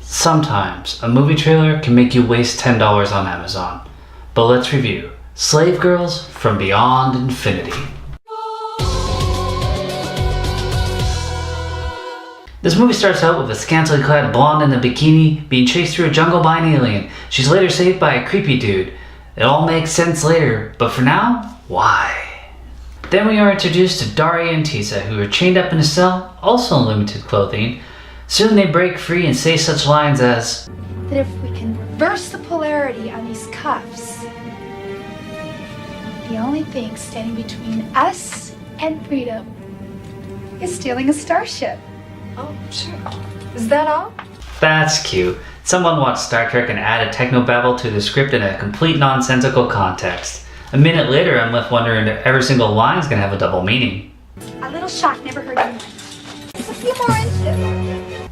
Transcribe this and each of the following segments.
Sometimes a movie trailer can make you waste $10 on Amazon. But let's review Slave Girls from Beyond Infinity. This movie starts out with a scantily clad blonde in a bikini being chased through a jungle by an alien. She's later saved by a creepy dude. It all makes sense later, but for now, why? Then we are introduced to Daria and Tisa, who are chained up in a cell, also in limited clothing. Soon they break free and say such lines as, that if we can reverse the polarity on these cuffs, the only thing standing between us and freedom is stealing a starship. Oh, sure. Is that all? That's cute. Someone watched Star Trek and added technobabble to the script in a complete nonsensical context. A minute later, I'm left wondering if every single line is going to have a double meaning. A little shock never hurt anyone. Just a few more inches.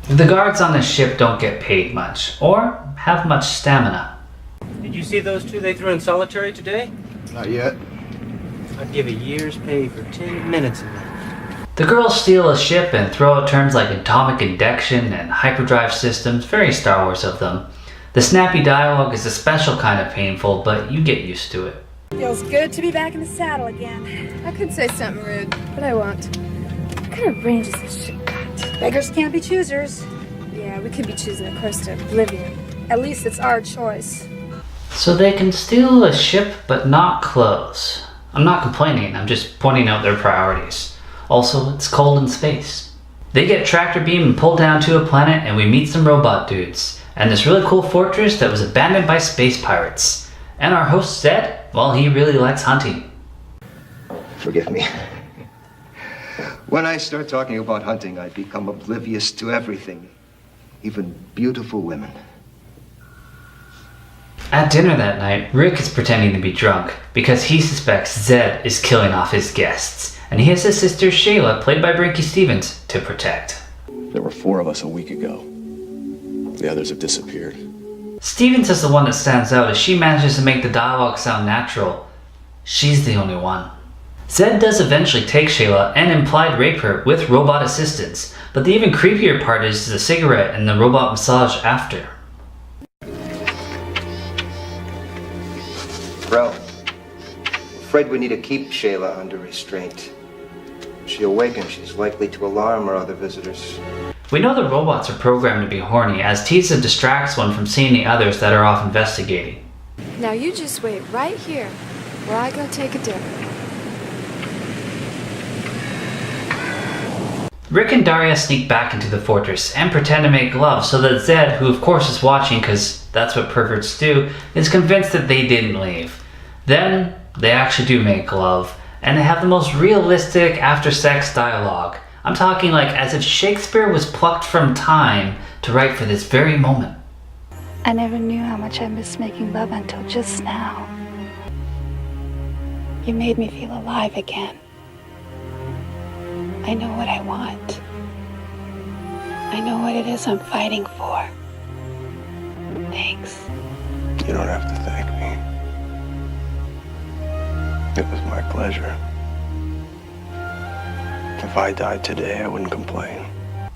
The guards on the ship don't get paid much, or have much stamina. Did you see those two they threw in solitary today? Not yet. I'd give a year's pay for 10 minutes of that. The girls steal a ship and throw out terms like atomic induction and hyperdrive systems, very Star Wars of them. The snappy dialogue is a special kind of painful, but you get used to it. Feels good to be back in the saddle again. I could say something rude, but I won't. What kind of range is this ship got? Beggars can't be choosers. Yeah, we could be choosing a course to oblivion. At least it's our choice. So they can steal a ship but not clothes. I'm not complaining, I'm just pointing out their priorities. Also, it's cold in space. They get tractor beamed and pulled down to a planet and we meet some robot dudes. And this really cool fortress that was abandoned by space pirates. And our host Zed, well, he really likes hunting. Forgive me. When I start talking about hunting, I become oblivious to everything, even beautiful women. At dinner that night, Rick is pretending to be drunk because he suspects Zed is killing off his guests. And he has his sister Shala, played by Brinke Stevens, to protect. There were 4 of us a week ago. The others have disappeared. Stevens is the one that stands out as she manages to make the dialogue sound natural. She's the only one. Zed does eventually take Shala and implied rape her with robot assistance, but the even creepier part is the cigarette and the robot massage after. Krel, afraid we need to keep Shala under restraint. If she awakens, she's likely to alarm our other visitors. We know the robots are programmed to be horny as Tisa distracts one from seeing the others that are off investigating. Now you just wait right here while I go take a dip. Rick and Daria sneak back into the fortress and pretend to make love so that Zed, who of course is watching because that's what perverts do, is convinced that they didn't leave. Then they actually do make love, and they have the most realistic after-sex dialogue. I'm talking like as if Shakespeare was plucked from time to write for this very moment. I never knew how much I missed making love until just now. You made me feel alive again. I know what I want. I know what it is I'm fighting for. Thanks. You don't have to thank me. It was my pleasure. If I died today, I wouldn't complain.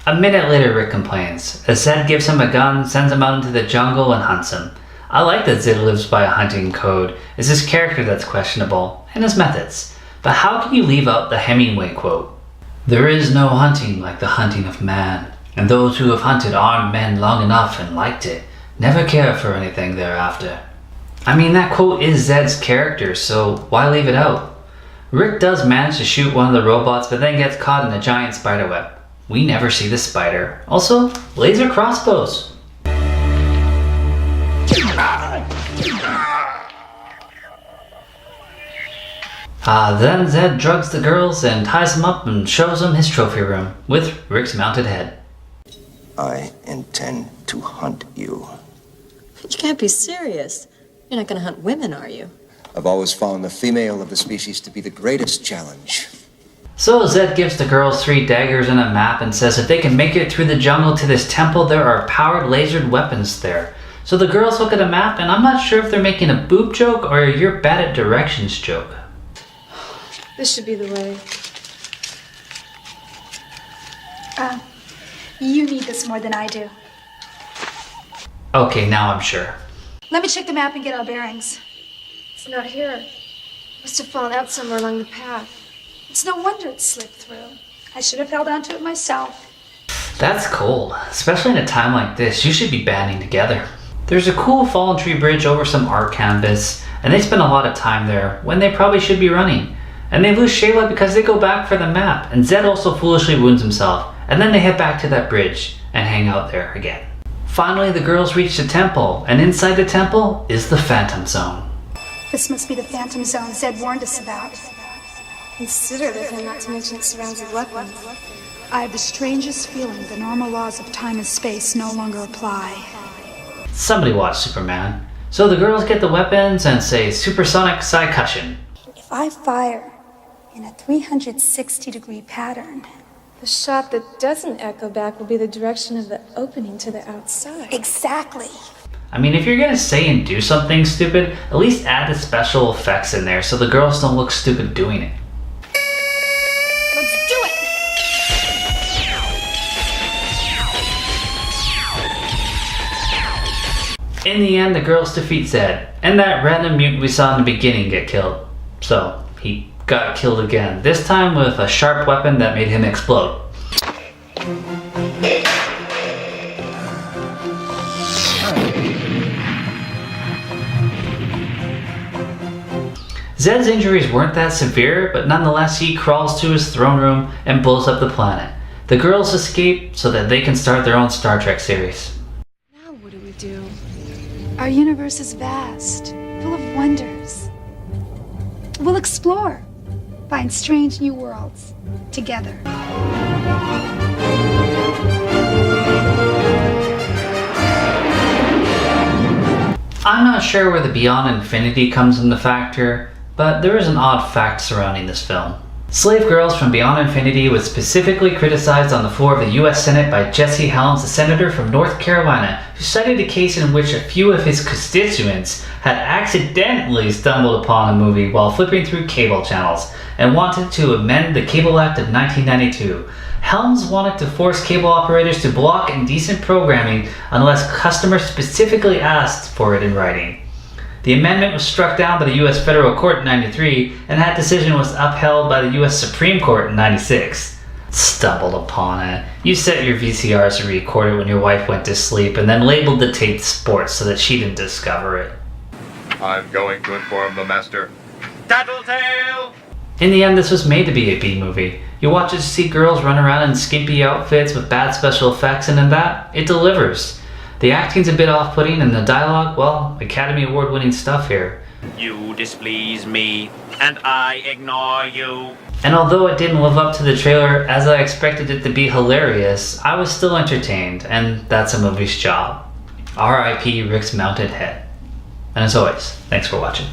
A minute later, Rick complains, as Zed gives him a gun, sends him out into the jungle, and hunts him. I like that Zed lives by a hunting code. It's his character that's questionable, and his methods. But how can you leave out the Hemingway quote? There is no hunting like the hunting of man, and those who have hunted armed men long enough and liked it, never care for anything thereafter. I mean, that quote is Zed's character, so why leave it out? Rick does manage to shoot one of the robots, but then gets caught in a giant spider web. We never see the spider. Also, laser crossbows. Then Zed drugs the girls and ties them up and shows them his trophy room with Rick's mounted head. I intend to hunt you. You can't be serious. You're not going to hunt women, are you? I've always found the female of the species to be the greatest challenge. So Zed gives the girls 3 daggers and a map and says if they can make it through the jungle to this temple, there are powered lasered weapons there. So the girls look at a map and I'm not sure if they're making a boob joke or a you're bad at directions joke. This should be the way. You need this more than I do. Okay, now I'm sure. Let me check the map and get our bearings. It's not here. Must have fallen out somewhere along the path. It's no wonder it slipped through. I should have held onto it myself. That's cold. Especially in a time like this, you should be banding together. There's a cool fallen tree bridge over some art canvas, and they spend a lot of time there when they probably should be running. And they lose Shala because they go back for the map, and Zed also foolishly wounds himself, and then they head back to that bridge and hang out there again. Finally, the girls reach the temple, and inside the temple is the Phantom Zone. This must be the Phantom Zone Zed warned us about. Considerate of him not to mention it surrounds with weapons. I have the strangest feeling the normal laws of time and space no longer apply. Somebody watch Superman. So the girls get the weapons and say supersonic psycussion. If I fire in a 360-degree pattern... The shot that doesn't echo back will be the direction of the opening to the outside. Exactly. I mean, if you're gonna say and do something stupid, at least add the special effects in there so the girls don't look stupid doing it. Let's do it! In the end, the girls defeat Zed, and that random mutant we saw in the beginning get killed. So, he got killed again, this time with a sharp weapon that made him explode. Zed's injuries weren't that severe, but nonetheless he crawls to his throne room and blows up the planet. The girls escape so that they can start their own Star Trek series. Now what do we do? Our universe is vast, full of wonders. We'll explore, find strange new worlds, together. I'm not sure where the Beyond Infinity comes into factor, but there is an odd fact surrounding this film. Slave Girls from Beyond Infinity was specifically criticized on the floor of the US Senate by Jesse Helms, a senator from North Carolina, who cited a case in which a few of his constituents had accidentally stumbled upon a movie while flipping through cable channels and wanted to amend the Cable Act of 1992. Helms wanted to force cable operators to block indecent programming unless customers specifically asked for it in writing. The amendment was struck down by the U.S. Federal Court in '93, and that decision was upheld by the U.S. Supreme Court in '96. Stumbled upon it. You set your VCRs to record it when your wife went to sleep, and then labeled the tape sports so that she didn't discover it. I'm going to inform the master. Tattletale! In the end, this was made to be a B-movie. You watch it to see girls run around in skimpy outfits with bad special effects, and in that, it delivers. The acting's a bit off-putting, and the dialogue, well, Academy Award-winning stuff here. You displease me, and I ignore you. And although it didn't live up to the trailer as I expected it to be hilarious, I was still entertained, and that's a movie's job. R.I.P. Rick's mounted head. And as always, thanks for watching.